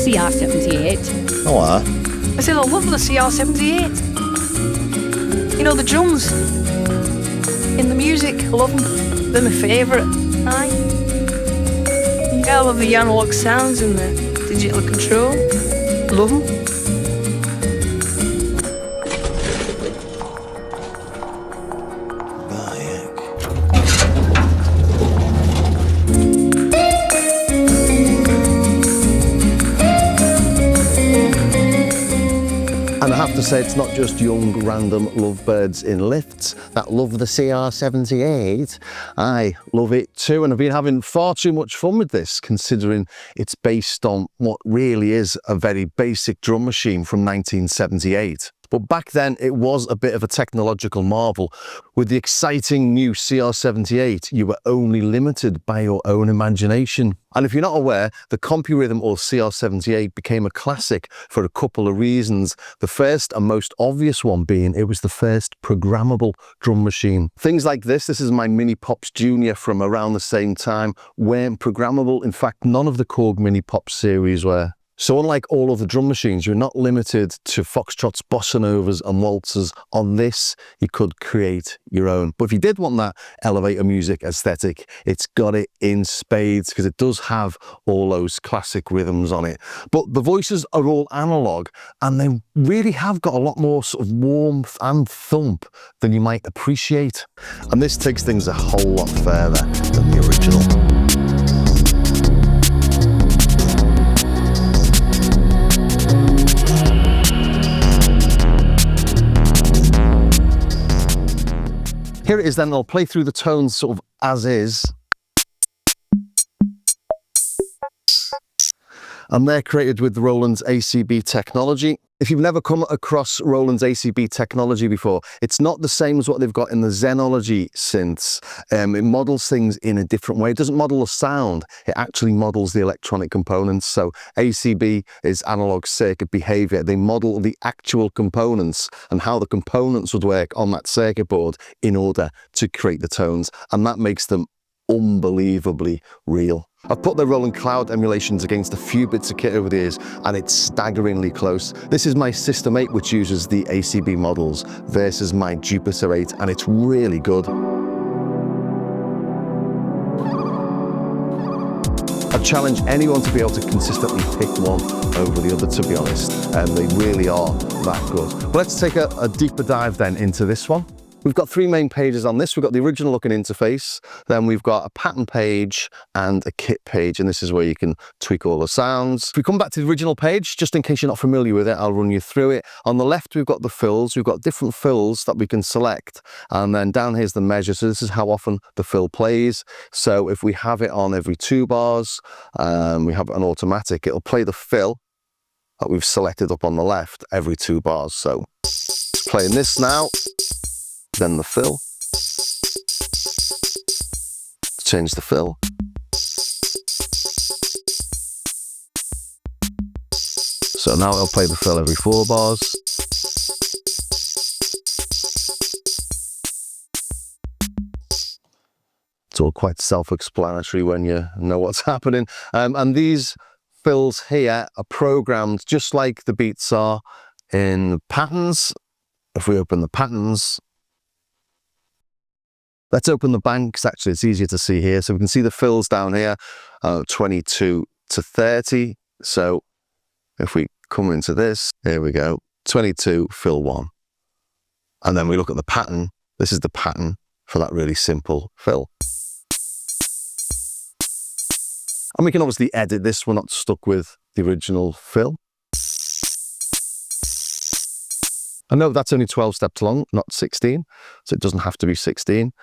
CR-78. Oh, I said I love the CR-78. You know, the drums in the music, I love them. They're my favourite. Aye. Yeah, I love the analog sounds and the digital control. Love them. And I have to say, it's not just young random lovebirds in lifts that love the CR-78. I love it too, and I've been having far too much fun with this, considering it's based on what really is a very basic drum machine from 1978. But back then, it was a bit of a technological marvel. With the exciting new CR-78, you were only limited by your own imagination. And if you're not aware, the CompuRhythm or CR-78 became a classic for a couple of reasons. The first and most obvious one being it was the first programmable drum machine. Things like this is my Mini Pops Junior from around the same time, weren't programmable. In fact, none of the Korg Mini Pop series were. So unlike all other drum machines, you're not limited to foxtrots, bossa novas and waltzes. On this, you could create your own. But if you did want that elevator music aesthetic, it's got it in spades, because it does have all those classic rhythms on it. But the voices are all analog, and they really have got a lot more sort of warmth and thump than you might appreciate. And this takes things a whole lot further than the original. Here it is then, I'll play through the tones sort of as is. And they're created with Roland's ACB technology. If you've never come across Roland's ACB technology before, it's not the same as what they've got in the Zenology synths. It models things in a different way. It doesn't model the sound, it actually models the electronic components. So ACB is analog circuit behavior. They model the actual components and how the components would work on that circuit board in order to create the tones. And that makes them unbelievably real. I've put the Roland Cloud emulations against a few bits of kit over the years, and it's staggeringly close. This is my System 8, which uses the ACB models, versus my Jupiter 8, and it's really good. I challenge anyone to be able to consistently pick one over the other, to be honest, and they really are that good. But let's take a deeper dive then into this one. We've got three main pages on this. We've got the original looking interface, then we've got a pattern page and a kit page, and this is where you can tweak all the sounds. If we come back to the original page, just in case you're not familiar with it, I'll run you through it. On the left, we've got the fills. We've got different fills that we can select, and then down here's the measure. So this is how often the fill plays. So if we have it on every 2 bars, we have it on automatic, it'll play the fill that we've selected up on the left every 2 bars. So playing this now. Then the fill, change the fill. So now it'll play the fill every 4 bars. It's all quite self-explanatory when you know what's happening. And these fills here are programmed just like the beats are in patterns. If we open the patterns, let's open the banks. Actually, it's easier to see here. So we can see the fills down here, 22 to 30. So if we come into this, here we go, 22, fill 1. And then we look at the pattern. This is the pattern for that really simple fill. And we can obviously edit this. We're not stuck with the original fill. I know that's only 12 steps long, not 16. So it doesn't have to be 16.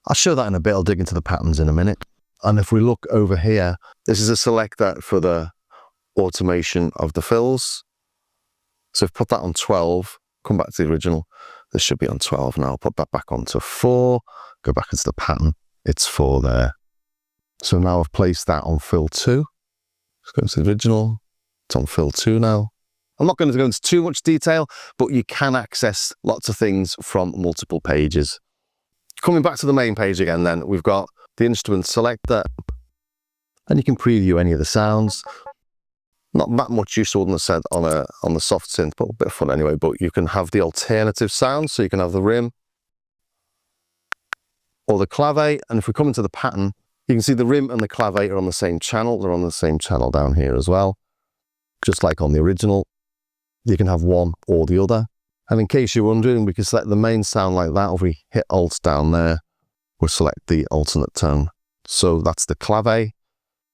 I'll show that in a bit. I'll dig into the patterns in a minute. And if we look over here, this is a selector for the automation of the fills. So if I put that on 12, come back to the original, this should be on 12 now. I'll put that back onto 4, go back into the pattern, it's 4 there. So now I've placed that on fill 2. Let's go into the original, it's on fill 2 now. I'm not going to go into too much detail, but you can access lots of things from multiple pages. Coming back to the main page again then, we've got the instrument selector, and you can preview any of the sounds. Not that much use, I wouldn't have said, on the soft synth, but a bit of fun anyway. But you can have the alternative sound, so you can have the rim or the clave. And if we come into the pattern, you can see the rim and the clave are on the same channel. They're on the same channel down here as well. Just like on the original, you can have one or the other. And in case you're wondering, we can select the main sound like that. If we hit Alt down there, we'll select the alternate tone. So that's the clave.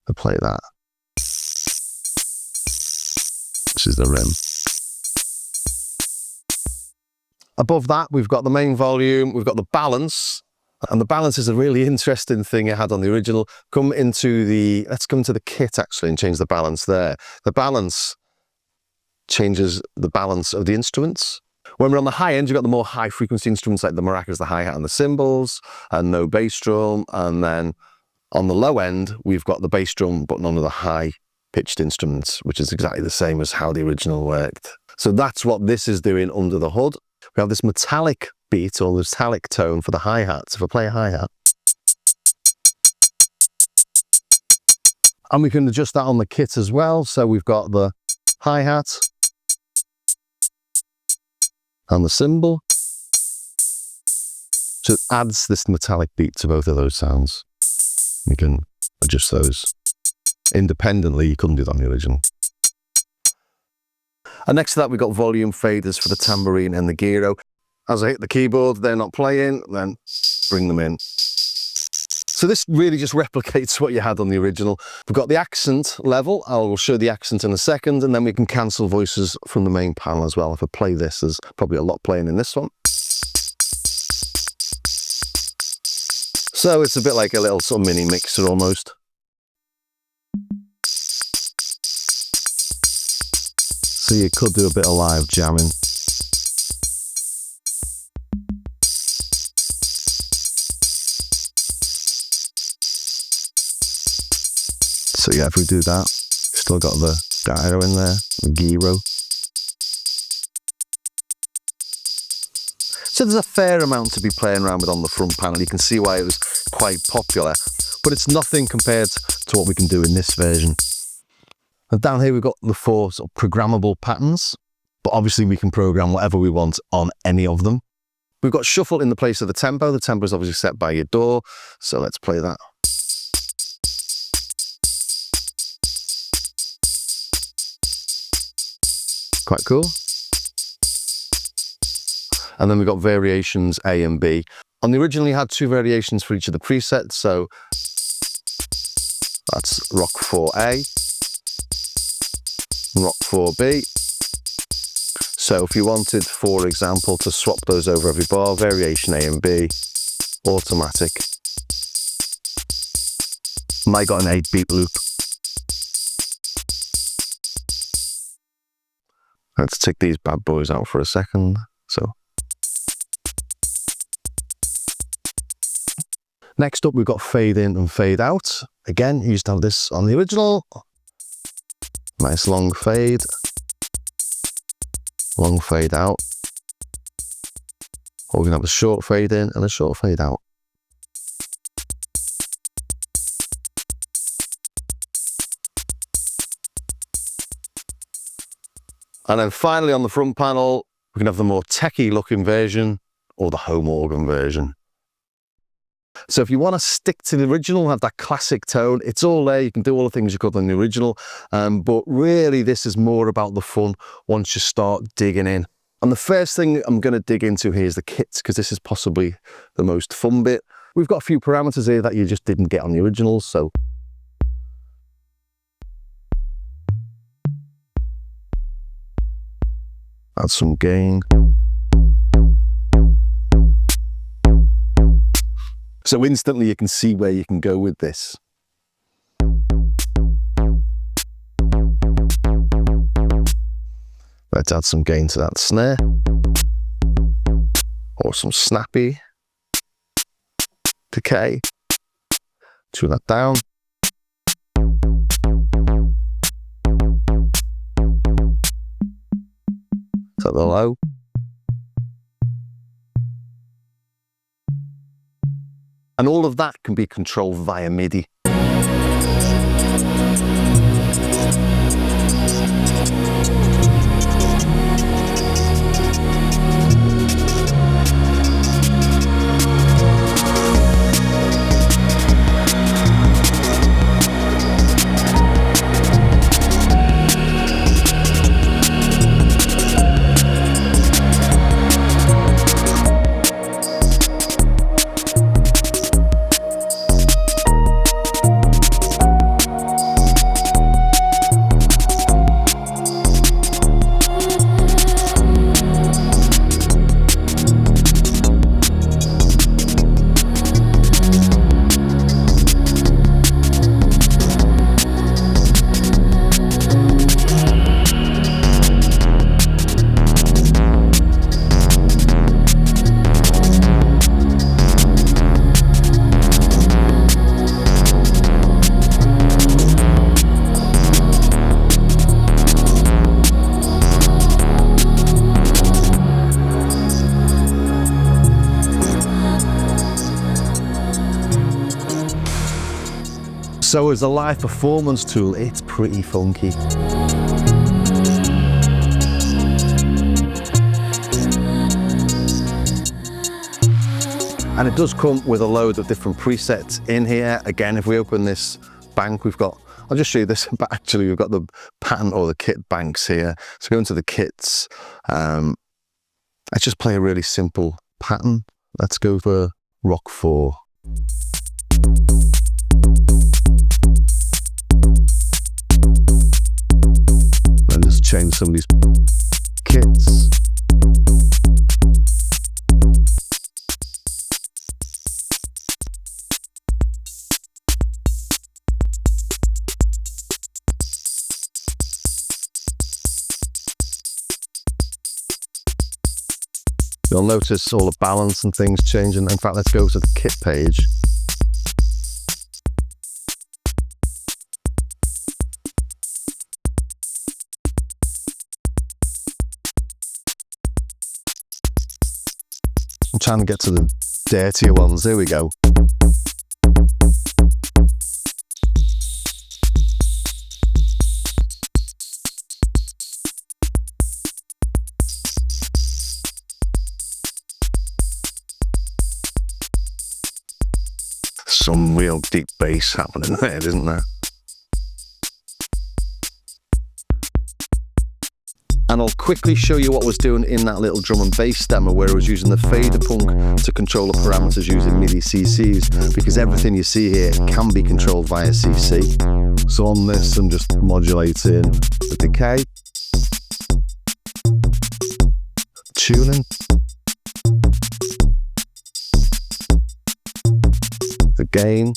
I'll play that. This is the rim. Above that, we've got the main volume, we've got the balance, and the balance is a really interesting thing I had on the original. Let's come into the kit actually and change the balance there. The balance changes the balance of the instruments. When we're on the high end, you've got the more high frequency instruments like the maracas, the hi-hat and the cymbals, and no bass drum. And then on the low end, we've got the bass drum, but none of the high pitched instruments, which is exactly the same as how the original worked. So that's what this is doing under the hood. We have this metallic beat or metallic tone for the hi-hats. If I play a hi-hat, and we can adjust that on the kit as well. So we've got the hi-hat and the cymbal. So it adds this metallic beat to both of those sounds. We can adjust those independently. You couldn't do that on the original. And next to that, we've got volume faders for the tambourine and the gyro. As I hit the keyboard, they're not playing, then bring them in. So this really just replicates what you had on the original. We've got the accent level. I will show the accent in a second, and then we can cancel voices from the main panel as well. If I play this, there's probably a lot playing in this one. So it's a bit like a little sort of mini mixer almost. So you could do a bit of live jamming. So yeah, if we do that, still got the gyro in there, the gyro. So there's a fair amount to be playing around with on the front panel. You can see why it was quite popular, but it's nothing compared to what we can do in this version. And down here, we've got the 4 sort of programmable patterns, but obviously we can program whatever we want on any of them. We've got shuffle in the place of the tempo. The tempo is obviously set by your DAW, so let's play that. Quite cool. And then we've got variations A and B. On the original, you had 2 variations for each of the presets, so that's Rock 4A, Rock 4B. So if you wanted, for example, to swap those over every bar, variation A and B, automatic. Might got an 8-beat loop. Let's take these bad boys out for a second. So next up, we've got fade in and fade out. Again, you used to have this on the original. Nice long fade out. Or we can have a short fade in and a short fade out. And then finally on the front panel, we can have the more techie looking version or the home organ version. So if you want to stick to the original, have that classic tone, it's all there. You can do all the things you could on the original. But really, this is more about the fun once you start digging in. And the first thing I'm going to dig into here is the kits, because this is possibly the most fun bit. We've got a few parameters here that you just didn't get on the original. So add some gain. So instantly you can see where you can go with this. Let's add some gain to that snare. Or some snappy. Decay. Tune that down. Is that the low? And all of that can be controlled via MIDI. So as a live performance tool, it's pretty funky. And it does come with a load of different presets in here. Again, if we open this bank, we've got, I'll just show you this, but actually we've got the pattern or the kit banks here. So go into the kits. Let's just play a really simple pattern. Let's go for Rock 4. And just change some of these kits. You'll notice all the balance and things changing. In fact, let's go to the kit page. I'm trying to get to the dirtier ones. There we go. Some real deep bass happening there, isn't there? And I'll quickly show you what I was doing in that little drum and bass demo where I was using the fader punk to control the parameters using MIDI CCs, because everything you see here can be controlled via CC. So on this, I'm just modulating the decay, tuning, the gain,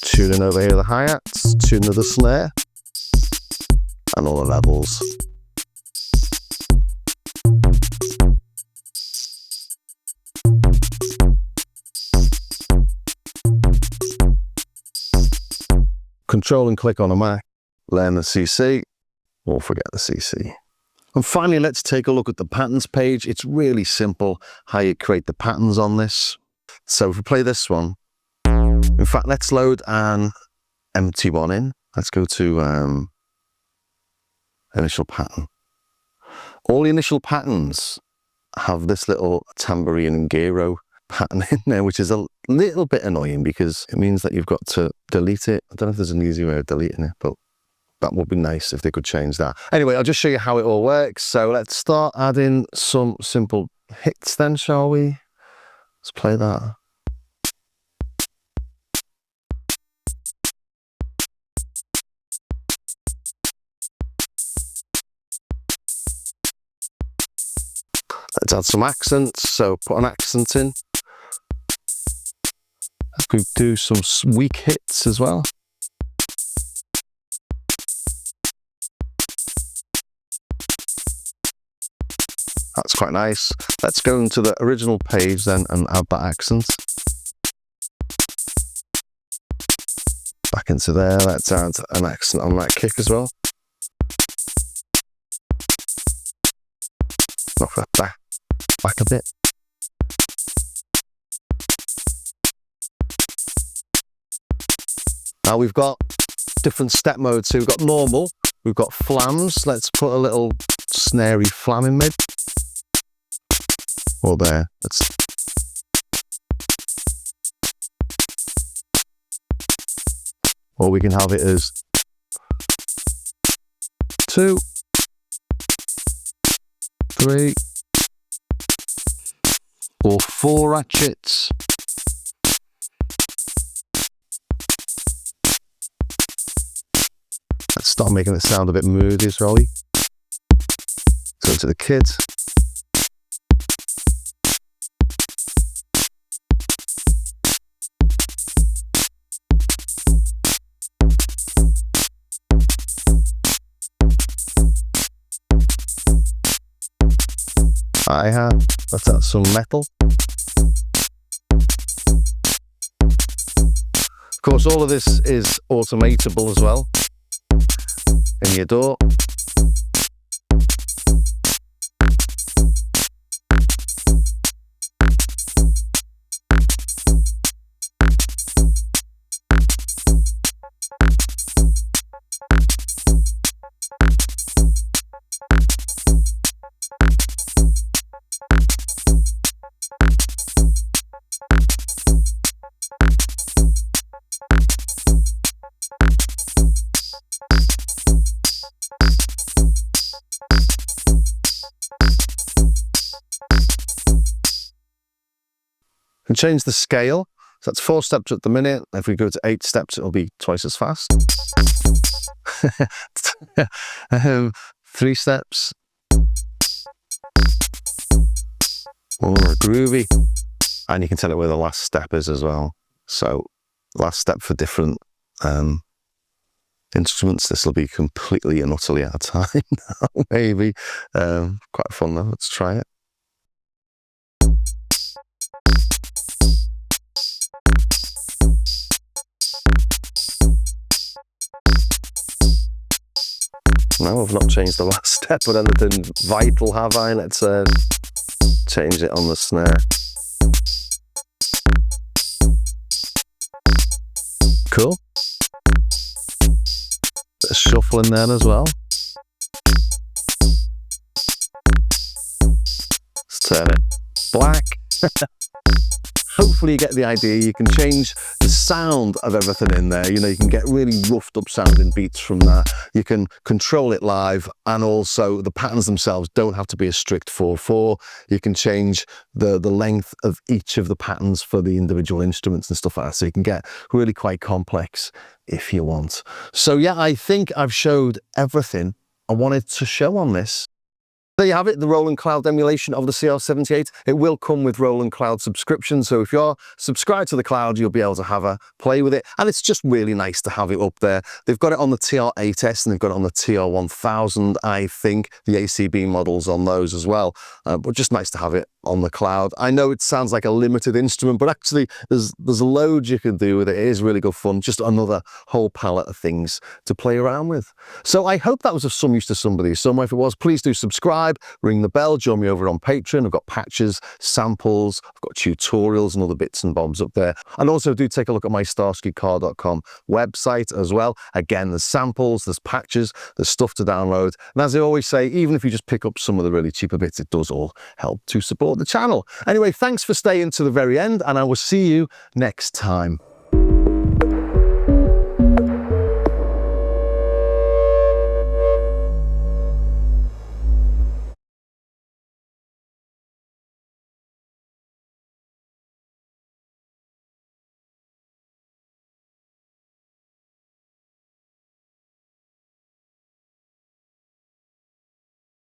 tuning over here the hi-hats, tuning of the snare, and all the levels. Control and click on a Mac, learn the CC, or forget the CC. And finally, let's take a look at the patterns page. It's really simple how you create the patterns on this. So if we play this one, in fact, let's load an empty one in. Let's go to initial pattern. All the initial patterns have this little tambourine and gyro pattern in there, which is a little bit annoying because it means that you've got to delete it. I don't know if there's an easy way of deleting it, but that would be nice if they could change that. Anyway, I'll just show you how it all works. So let's start adding some simple hits then, shall we? Let's play that. Let's add some accents. So put an accent in. Let's go do some weak hits as well. That's quite nice. Let's go into the original page then and add that accent. Back into there, let's add an accent on that kick as well. Knock that back a bit. Now we've got different step modes. So we've got normal, we've got flams. Let's put a little snarey flam in mid. Or there. Or we can have it as 2, 3, or 4 ratchets. Let's start making it sound a bit moody as well. Go to the kit. Hi-hat, let's add some metal. Of course, all of this is automatable as well in your DAW. And change the scale. So that's 4 steps at the minute. If we go to 8 steps, it'll be twice as fast. 3 steps. Oh, groovy. And you can tell it where the last step is as well. So last step for different instruments. This will be completely and utterly out of time now, maybe. Quite fun though. Let's try it. No, I've not changed the last step, but anything vital have I? Let's change it on the snare. Cool. Bit of shuffle in there as well. Let's turn it black. Hopefully you get the idea. You can change the sound of everything in there. You know, you can get really roughed up sounding beats from that. You can control it live, and also the patterns themselves don't have to be a strict 4/4. You can change the length of each of the patterns for the individual instruments and stuff like that. So you can get really quite complex if you want. So yeah, I think I've showed everything I wanted to show on this. There you have it, the Roland Cloud emulation of the CR-78. It will come with Roland Cloud subscription, so if you're subscribed to the Cloud, you'll be able to have a play with it, and it's just really nice to have it up there. They've got it on the TR-8S and they've got it on the TR-1000, I think, the ACB models on those as well, but just nice to have it on the Cloud. I know it sounds like a limited instrument, but actually there's loads you can do with it. It is really good fun, just another whole palette of things to play around with. So I hope that was of some use to somebody. Somewhere, if it was, please do subscribe. Ring the bell, join me over on Patreon. I've got patches, samples, I've got tutorials and other bits and bobs up there. And also do take a look at my starskycar.com website as well. Again, there's samples, there's patches, there's stuff to download. And as I always say, even if you just pick up some of the really cheaper bits, it does all help to support the channel. Anyway, thanks for staying to the very end, and I will see you next time.